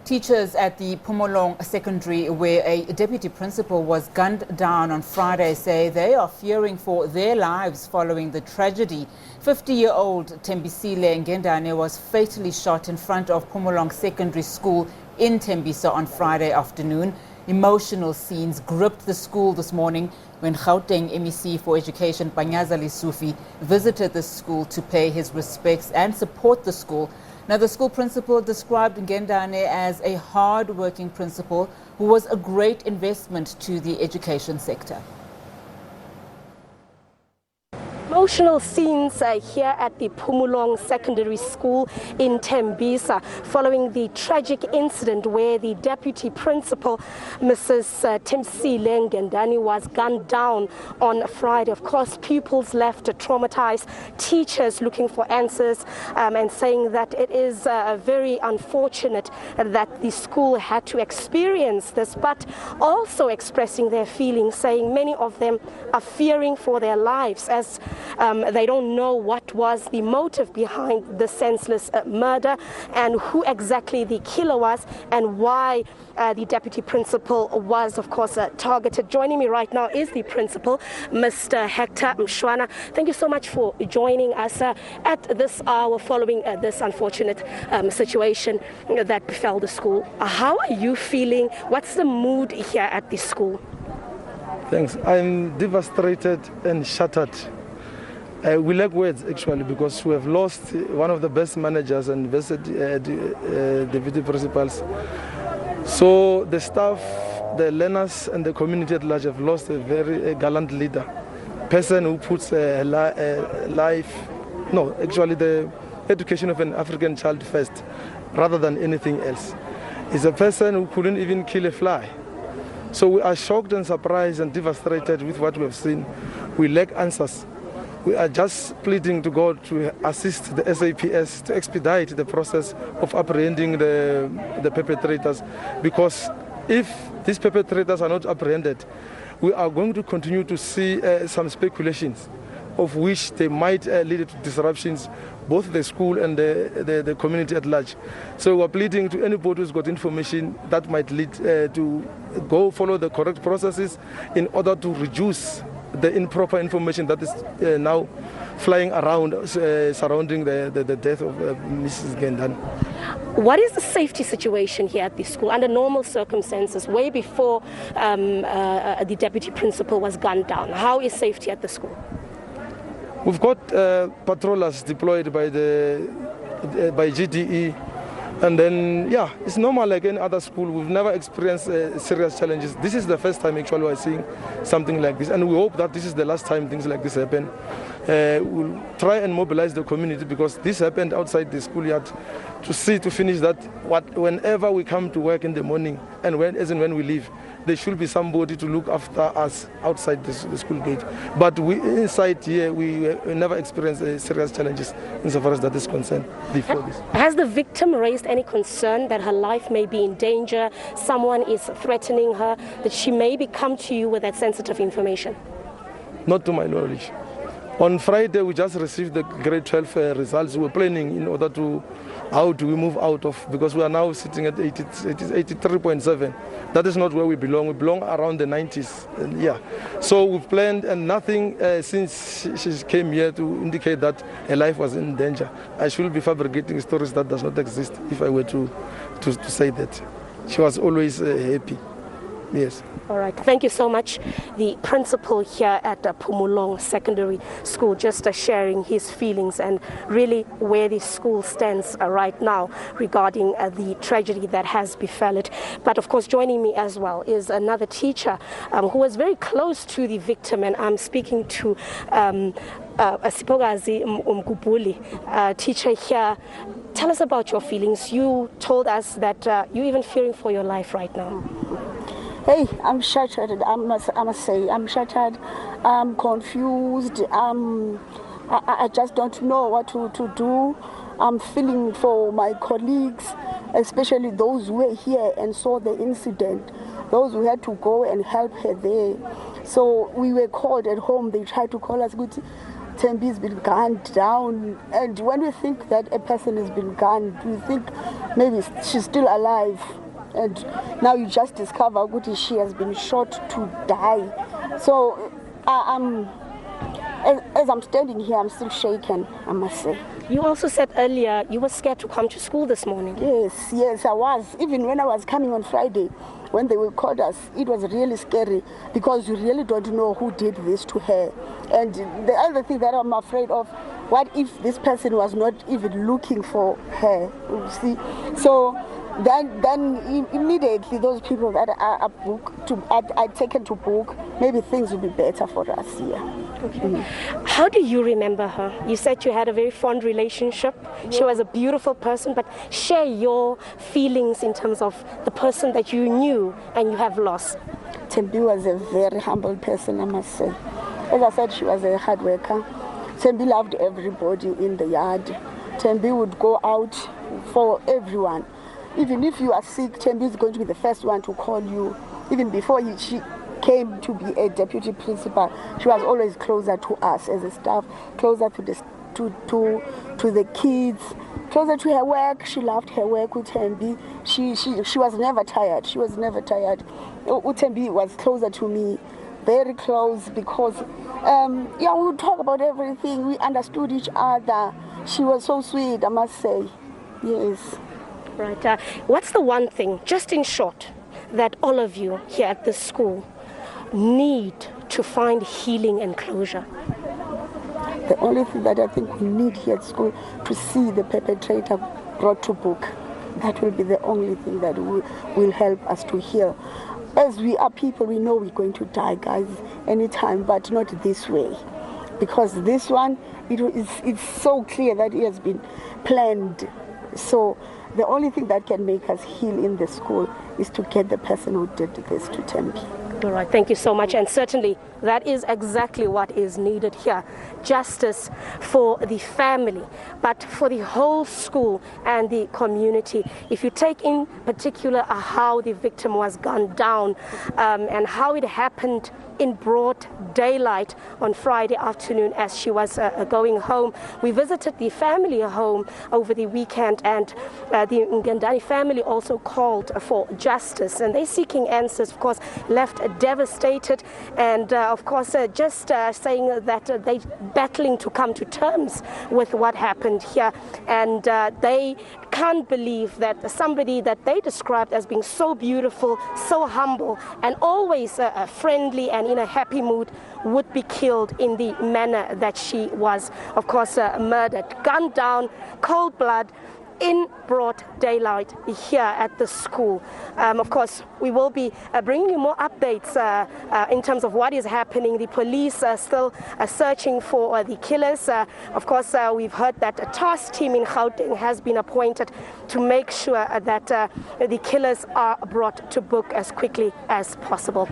Teachers at the Phomolong Secondary, where a deputy principal was gunned down on Friday, say they are fearing for their lives following the tragedy. 50-year-old Thebisile Ngendane was fatally shot in front of Phomolong Secondary School in Tembisa on Friday afternoon. Emotional scenes gripped the school this morning when Gauteng MEC for Education Panyaza Lesufi visited the school to pay his respects and support the school. Now, the school principal described Ngendane as a hard-working principal who was a great investment to the education sector. Emotional scenes here at the Phomolong Secondary School in Tembisa following the tragic incident where the deputy principal, Mrs. Thebisile Ngendane, was gunned down on Friday. Of course, pupils left traumatized, teachers looking for answers and saying that it is very unfortunate that the school had to experience this, but also expressing their feelings, saying many of them are fearing for their lives as they don't know what was the motive behind the senseless murder and who exactly the killer was and why the deputy principal was, of course, targeted. Joining me right now is the principal, Mr. Hector Mshwana. Thank you so much for joining us at this hour following this unfortunate situation that befell the school. How are you feeling? What's the mood here at the school? Thanks. I'm devastated and shattered. We lack words, actually, because we have lost one of the best managers and best deputy principals. So the staff, the learners, and the community at large have lost a very gallant leader, person who puts the education of an African child first, rather than anything else. He's a person who couldn't even kill a fly. So we are shocked and surprised and devastated with what we have seen. We lack answers. We are just pleading to God to assist the SABC to expedite the process of apprehending the perpetrators, because if these perpetrators are not apprehended, we are going to continue to see some speculations of which they might lead to disruptions, both the school and the community at large. So we are pleading to anybody who's got information that might lead to go follow the correct processes in order to reduce the improper information that is now flying around surrounding the death of Mrs. Ngendane. What is the safety situation here at the school under normal circumstances, way before the deputy principal was gunned down? How is safety at the school? We've got patrollers deployed by GDE. And then, yeah, it's normal like any other school. We've never experienced serious challenges. This is the first time actually we're seeing something like this. And we hope that this is the last time things like this happen. We'll try and mobilize the community, because this happened outside the schoolyard, to finish that. Whenever we come to work in the morning and when we leave, there should be somebody to look after us outside the school gate. But inside here, we never experienced serious challenges insofar as that is concerned before this. Has the victim raised any concern that her life may be in danger, someone is threatening her, that she maybe come to you with that sensitive information? Not to my knowledge. On Friday, we just received the grade 12 results. We're planning in order to, how do we move out of, because we are now sitting at 83.7. That is not where we belong. We belong around the 90s. Yeah. So we've planned, and nothing since she came here to indicate that her life was in danger. I should be fabricating stories that does not exist if I were to say that. She was always happy. Yes. All right. Thank you so much. The principal here at Phomolong Secondary School, just sharing his feelings and really where the school stands right now regarding the tragedy that has befell it. But of course, joining me as well is another teacher who was very close to the victim, and I'm speaking to Asipogazi Mgubuli, teacher here. Tell us about your feelings. You told us that you're even fearing for your life right now. Hey, I'm shattered. I must say, I'm shattered. I'm confused. I just don't know what to do. I'm feeling for my colleagues, especially those who were here and saw the incident, those who had to go and help her there. So we were called at home. They tried to call us. Tembi's been gunned down. And when we think that a person has been gunned, we think maybe she's still alive. And now you just discover that she has been shot to die. So as I'm standing here, I'm still shaken, I must say. You also said earlier you were scared to come to school this morning. Yes, I was. Even when I was coming on Friday, when they called us, it was really scary because you really don't know who did this to her. And the other thing that I'm afraid of, what if this person was not even looking for her? You see? So then immediately those people that are taken to book, maybe things will be better for us here. Okay. How do you remember her? You said you had a very fond relationship. She was a beautiful person, but share your feelings in terms of the person that you knew and you have lost. Tembi was a very humble person, I must say. As I said, she was a hard worker. Tembi loved everybody in the yard. Tembi would go out for everyone. Even if you are sick, Tembi is going to be the first one to call you. Even before she came to be a deputy principal, she was always closer to us as a staff, closer to the kids, closer to her work. She loved her work with Tembi. She was never tired. She was never tired. Tembi was closer to me, very close, because we would talk about everything. We understood each other. She was so sweet, I must say. Yes. Right. What's the one thing, just in short, that all of you here at this school need to find healing and closure? The only thing that I think we need here at school, to see the perpetrator brought to book. That will be the only thing that will help us to heal. As we are people, we know we're going to die, guys, anytime, but not this way. Because this one, it's so clear that it has been planned. So the only thing that can make us heal in the school is to get the person who did this to Tembi. All right, thank you so much. And certainly that is exactly what is needed here. Justice for the family, but for the whole school and the community. If you take in particular how the victim was gunned down and how it happened in broad daylight on Friday afternoon as she was going home. We visited the family home over the weekend, and the Ngendane family also called for justice, and they're seeking answers, of course, left devastated, and of course just saying that they're battling to come to terms with what happened here, and they can't believe that somebody that they described as being so beautiful, so humble, and always friendly and in a happy mood would be killed in the manner that she was, of course, murdered, gunned down, cold blood, in broad daylight here at the school. Of course, we will be bringing you more updates in terms of what is happening. The police are still searching for the killers. Of course, we've heard that a task team in Gauteng has been appointed to make sure that the killers are brought to book as quickly as possible.